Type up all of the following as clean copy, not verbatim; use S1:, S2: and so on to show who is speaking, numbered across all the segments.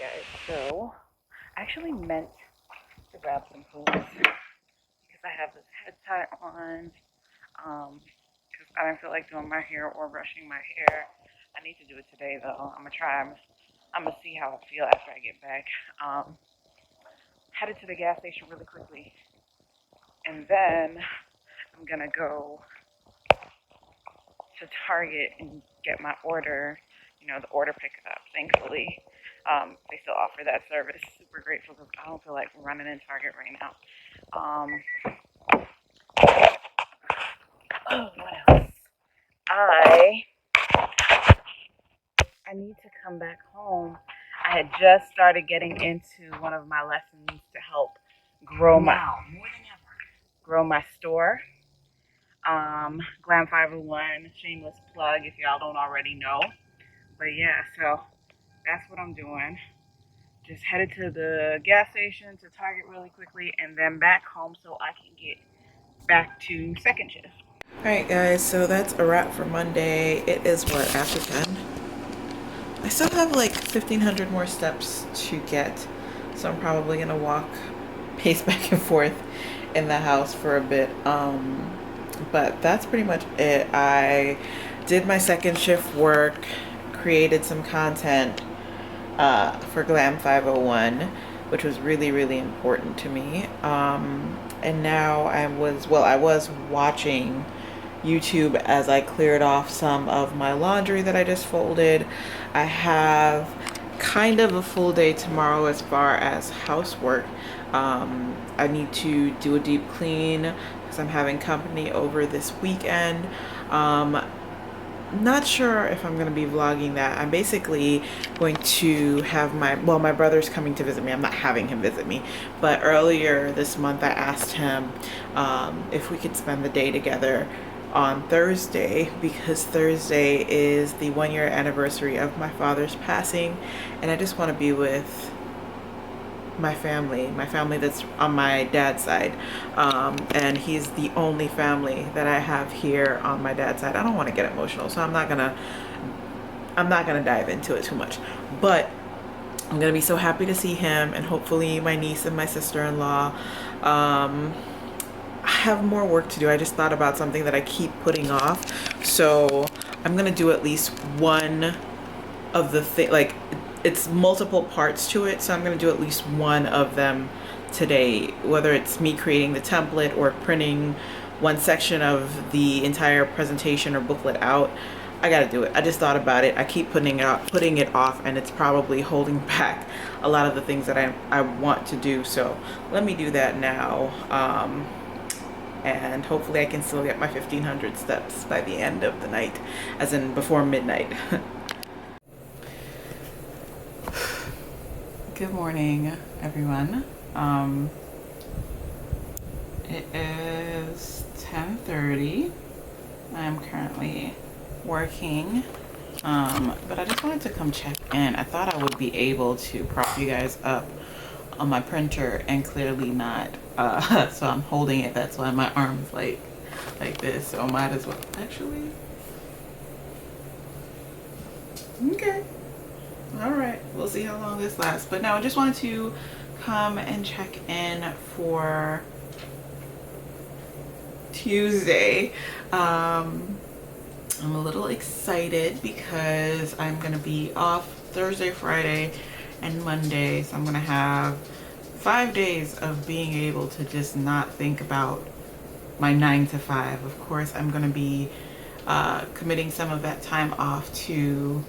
S1: guys, so I actually meant to grab some food because I have this head tie on because I don't feel like doing my hair or brushing my hair. I need to do it today though. I'm gonna try. I'm gonna see how I feel after I get back. Headed to the gas station really quickly, and then I'm gonna go to Target and get my order, the order pickup. Thankfully, they still offer that service. Super grateful because I don't feel like running in Target right now. What else? I need to come back home. I had just started getting into one of my lessons to help grow grow my store. Glam 501, shameless plug if y'all don't already know. But yeah, so that's what I'm doing. Just headed to the gas station to Target really quickly and then back home so I can get back to second shift.
S2: Alright guys, so that's a wrap for Monday. It is what, after 10? I still have like 1,500 more steps to get, so I'm probably gonna walk, pace back and forth in the house for a bit. But that's pretty much it. I did my second shift work, created some content for Glam 501, which was really, really important to me. And now I was watching YouTube as I cleared off some of my laundry that I just folded. I have kind of a full day tomorrow as far as housework. I need to do a deep clean because I'm having company over this weekend. Not sure if I'm going to be vlogging that. I'm basically going to have my brother's coming to visit me. I'm not having him visit me, but earlier this month I asked him if we could spend the day together on Thursday, because Thursday is the 1-year anniversary of my father's passing, and I just want to be with my family that's on my dad's side, and he's the only family that I have here on my dad's side. I don't want to get emotional, so I'm not gonna dive into it too much, but I'm gonna be so happy to see him, and hopefully my niece and my sister-in-law. I have more work to do. I just thought about something that I keep putting off, so I'm gonna do at least one of the like it's multiple parts to it, so I'm going to do at least one of them today, whether it's me creating the template or printing one section of the entire presentation or booklet out. I got to do it. I just thought about it. I keep putting it off, and it's probably holding back a lot of the things that I want to do, so let me do that now, and hopefully I can still get my 1,500 steps by the end of the night, as in before midnight. Good morning, everyone. It is 10:30. I'm currently working, but I just wanted to come check in. I thought I would be able to prop you guys up on my printer, and clearly not. So I'm holding it. That's why my arm's like this. So I might as well actually. Okay. All right, we'll see how long this lasts. But no, I just wanted to come and check in for Tuesday. I'm a little excited because I'm gonna be off Thursday, Friday, and Monday. So I'm gonna have 5 days of being able to just not think about my 9 to 5. Of course, I'm gonna be committing some of that time off to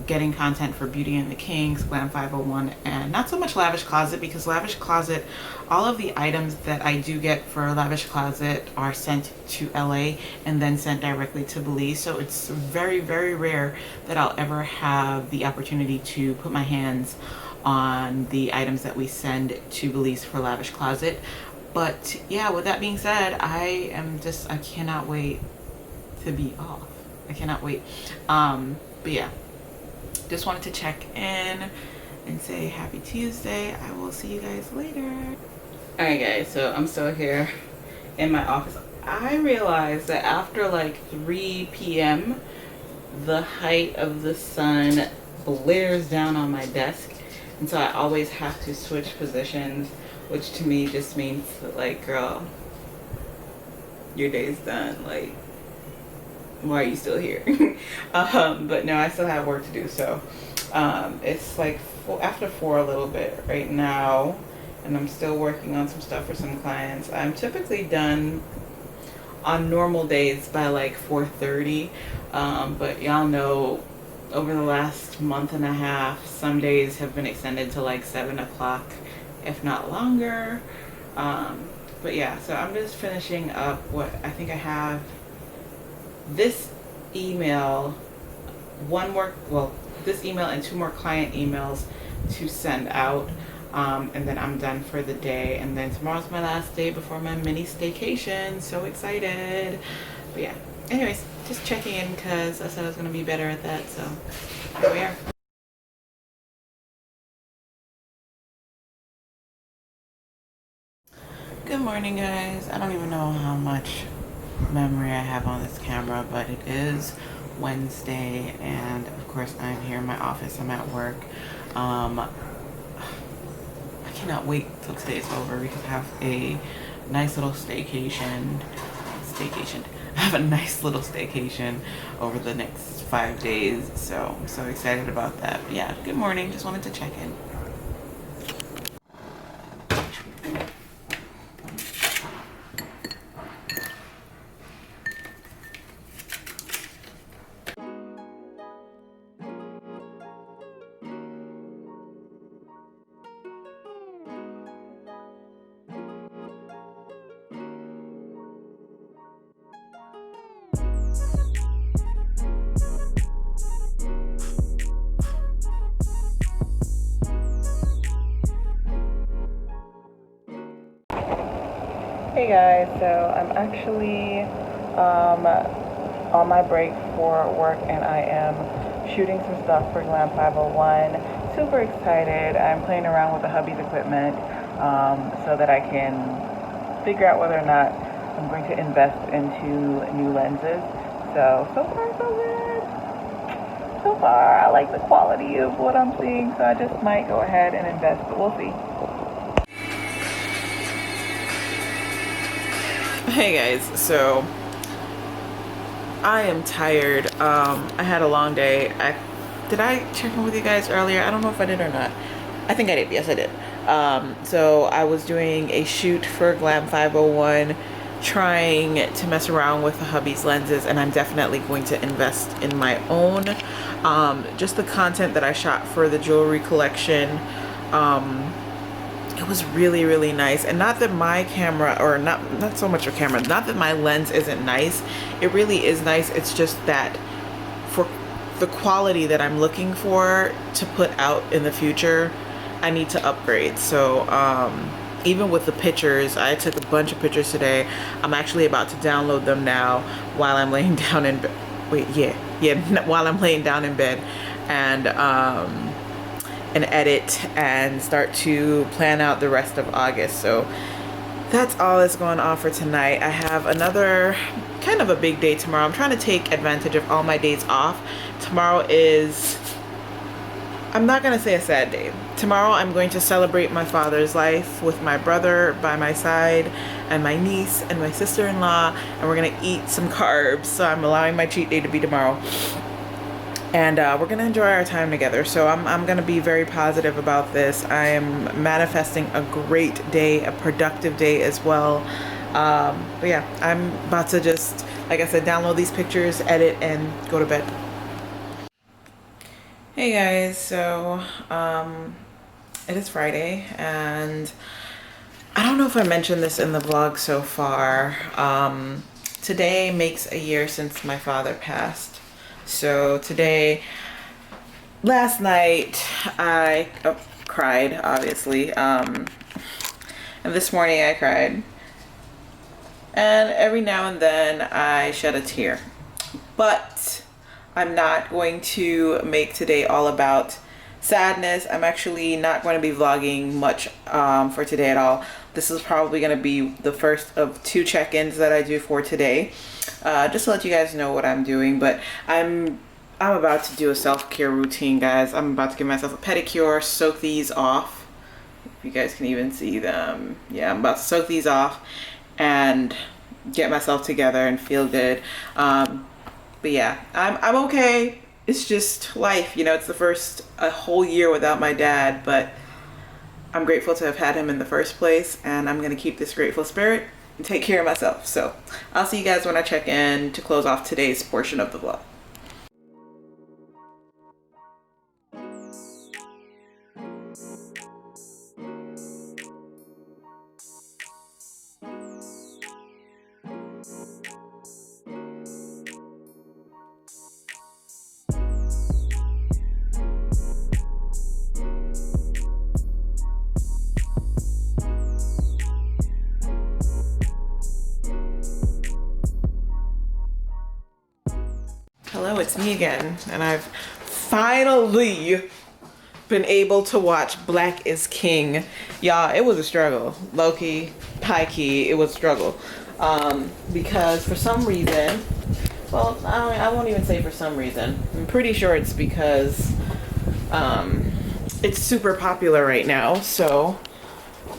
S2: getting content for Beauty and the Kings, Glam 501, and not so much Lavish Closet, because Lavish Closet, all of the items that I do get for Lavish Closet are sent to LA and then sent directly to Belize. So it's very, very rare that I'll ever have the opportunity to put my hands on the items that we send to Belize for Lavish Closet. But yeah, with that being said, I cannot wait to be off. I cannot wait. But yeah. Just wanted to check in and say happy Tuesday. I will see you guys later. Alright guys, so I'm still here in my office. I realized that after like 3 p.m. the height of the sun blares down on my desk, And so I always have to switch positions, which to me just means that, like, girl, your day's done. Like, why are you still here? But no, I still have work to do. So it's like after 4 a little bit right now, and I'm still working on some stuff for some clients. I'm typically done on normal days by like 4:30, but y'all know over the last month and a half, some days have been extended to like 7 o'clock, if not longer. But yeah, so I'm just finishing up what I think I have. This email, this email and 2 more client emails to send out. And then I'm done for the day. And then tomorrow's my last day before my mini staycation. So excited. But yeah, anyways, just checking in because I said I was going to be better at that. So here we are. Good morning, guys. I don't even know how much memory I have on this camera, but it is Wednesday, and of course I'm here in my office. I'm at work. I cannot wait till today's over because I have a nice little staycation. I have a nice little staycation over the next 5 days, so I'm so excited about that. But yeah, good morning. Just wanted to check in.
S1: Hey guys, so I'm actually on my break for work, and I am shooting some stuff for Glam 501. Super excited. I'm playing around with the hubby's equipment so that I can figure out whether or not I'm going to invest into new lenses. So far so good. So far I like the quality of what I'm seeing, so I just might go ahead and invest, but we'll see.
S2: Hey guys, so I am tired. I had a long day. Did I check in with you guys earlier? I don't know if I did or not. I think I did. Yes, I did. So I was doing a shoot for Glam 501, trying to mess around with the hubby's lenses, and I'm definitely going to invest in my own. Just the content that I shot for the jewelry collection, it was really, really nice. And not that my camera, or not so much a camera, not that my lens isn't nice. It really is nice. It's just that for the quality that I'm looking for to put out in the future, I need to upgrade. So even with the pictures, I took a bunch of pictures today. I'm actually about to download them now while I'm laying down in bed. While I'm laying down in bed, and edit and start to plan out the rest of August. So that's all that's going on for tonight. I have another kind of a big day tomorrow. I'm trying to take advantage of all my days off. Tomorrow is, I'm not gonna say a sad day. Tomorrow I'm going to celebrate my father's life with my brother by my side and my niece and my sister-in-law, and we're gonna eat some carbs. So I'm allowing my cheat day to be tomorrow. And we're gonna enjoy our time together. So I'm gonna be very positive about this. I am manifesting a great day, a productive day as well. But yeah, I'm about to just, like I said, download these pictures, edit, and go to bed. Hey guys, so it is Friday, and I don't know if I mentioned this in the vlog so far. Today makes a year since my father passed. So last night I cried, obviously, and this morning I cried, and every now and then I shed a tear. But I'm not going to make today all about sadness. I'm actually not going to be vlogging much for today at all. This is probably going to be the first of 2 check-ins that I do for today. Just to let you guys know what I'm doing. But I'm I'm about to do a self-care routine, guys. I'm about to give myself a pedicure, soak these off. If you guys can even see them. Yeah, I'm about to soak these off and get myself together and feel good. But yeah, I'm okay. It's just life, you know. It's the first a whole year without my dad, but I'm grateful to have had him in the first place, and I'm gonna keep this grateful spirit and take care of myself. So I'll see you guys when I check in to close off today's portion of the vlog. Hello, it's me again, and I've finally been able to watch Black is King. Y'all, it was a struggle. Low-key, high-key, it was a struggle. Because for some reason, well, I won't even say for some reason. I'm pretty sure it's because it's super popular right now. So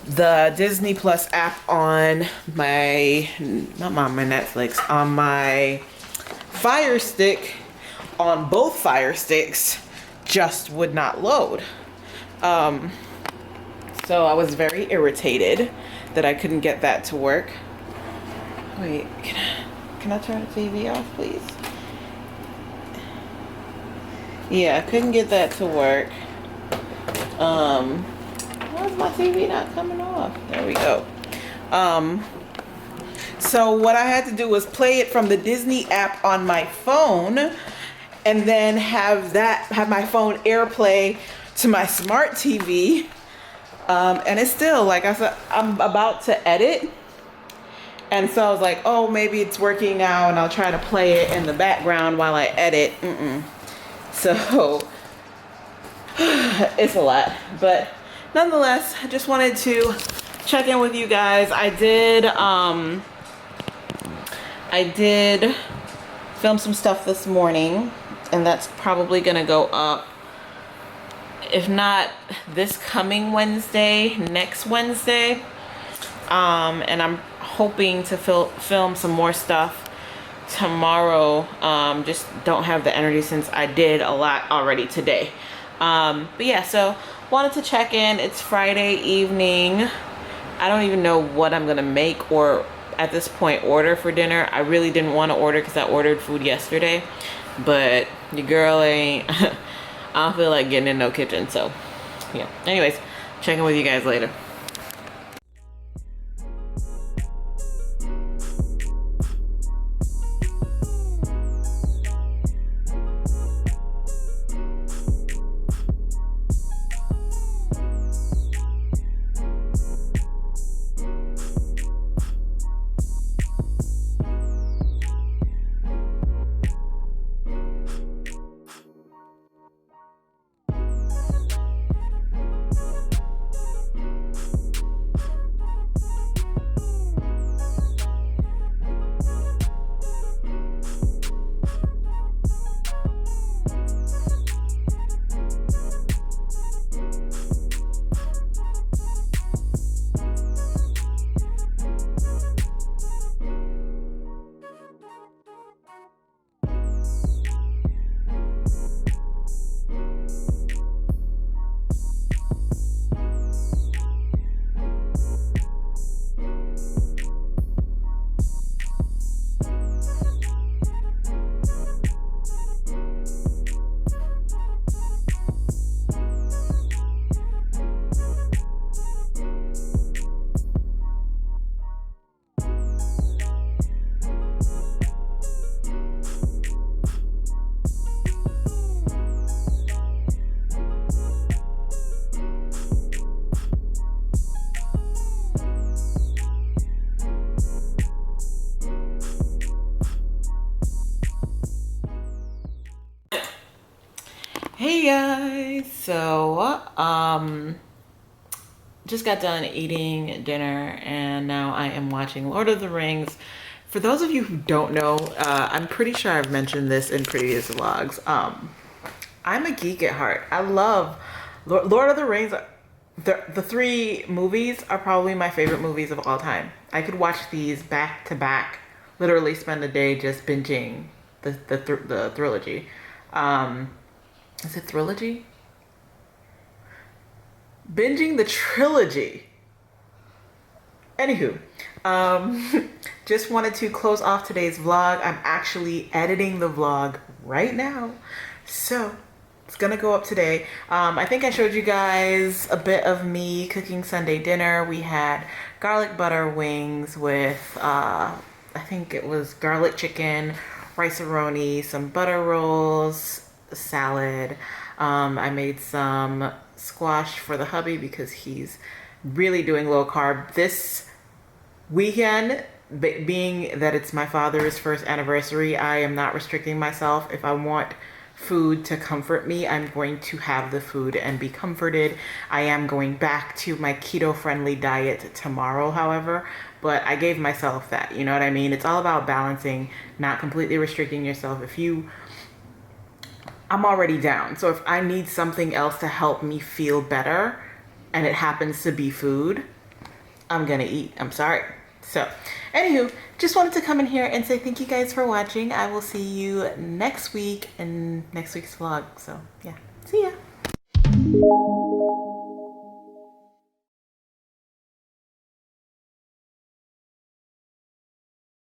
S2: the Disney Plus app on my, not on my Netflix, on my Fire Stick, on both Fire Sticks, just would not load. So I was very irritated that I couldn't get that to work. Wait, can I turn the TV off, please? Yeah, I couldn't get that to work. Why is my TV not coming off? There we go. So what I had to do was play it from the Disney app on my phone, and then have my phone AirPlay to my smart TV. And it's still, like I said, I'm about to edit. And so I was like, oh, maybe it's working now, and I'll try to play it in the background while I edit. So it's a lot, but nonetheless, I just wanted to check in with you guys. I did film some stuff this morning, and that's probably gonna go up, if not this coming Wednesday, next Wednesday. And I'm hoping to film some more stuff tomorrow. Just don't have the energy since I did a lot already today. But yeah, so wanted to check in. It's Friday evening. I don't even know what I'm gonna make, or at this point order for dinner. I really didn't want to order because I ordered food yesterday, but your girl ain't I don't feel like getting in no kitchen. So yeah, anyways, checking with you guys later. Hey guys, so just got done eating dinner, and now I am watching Lord of the Rings For those of you who don't know, I'm pretty sure I've mentioned this in previous vlogs. I'm a geek at heart. I love Lord of the Rings. The three movies are probably my favorite movies of all time. I could watch these back to back, literally spend a day just binging the trilogy. Is it trilogy? Binging the trilogy. Anywho, just wanted to close off today's vlog. I'm actually editing the vlog right now, so it's gonna go up today. I think I showed you guys a bit of me cooking Sunday dinner. We had garlic butter wings with, I think it was garlic chicken, rice-a-roni, some butter rolls, salad. I made some squash for the hubby because he's really doing low carb this weekend. Being that it's my father's first anniversary, I am not restricting myself. If I want food to comfort me, I'm going to have the food and be comforted. I am going back to my keto-friendly diet tomorrow, however, but I gave myself that, you know what I mean? It's all about balancing, not completely restricting yourself. I'm already down, so if I need something else to help me feel better, and it happens to be food, I'm gonna eat. I'm sorry. So, anywho, just wanted to come in here and say thank you guys for watching. I will see you next week in next week's vlog. So, yeah. See ya.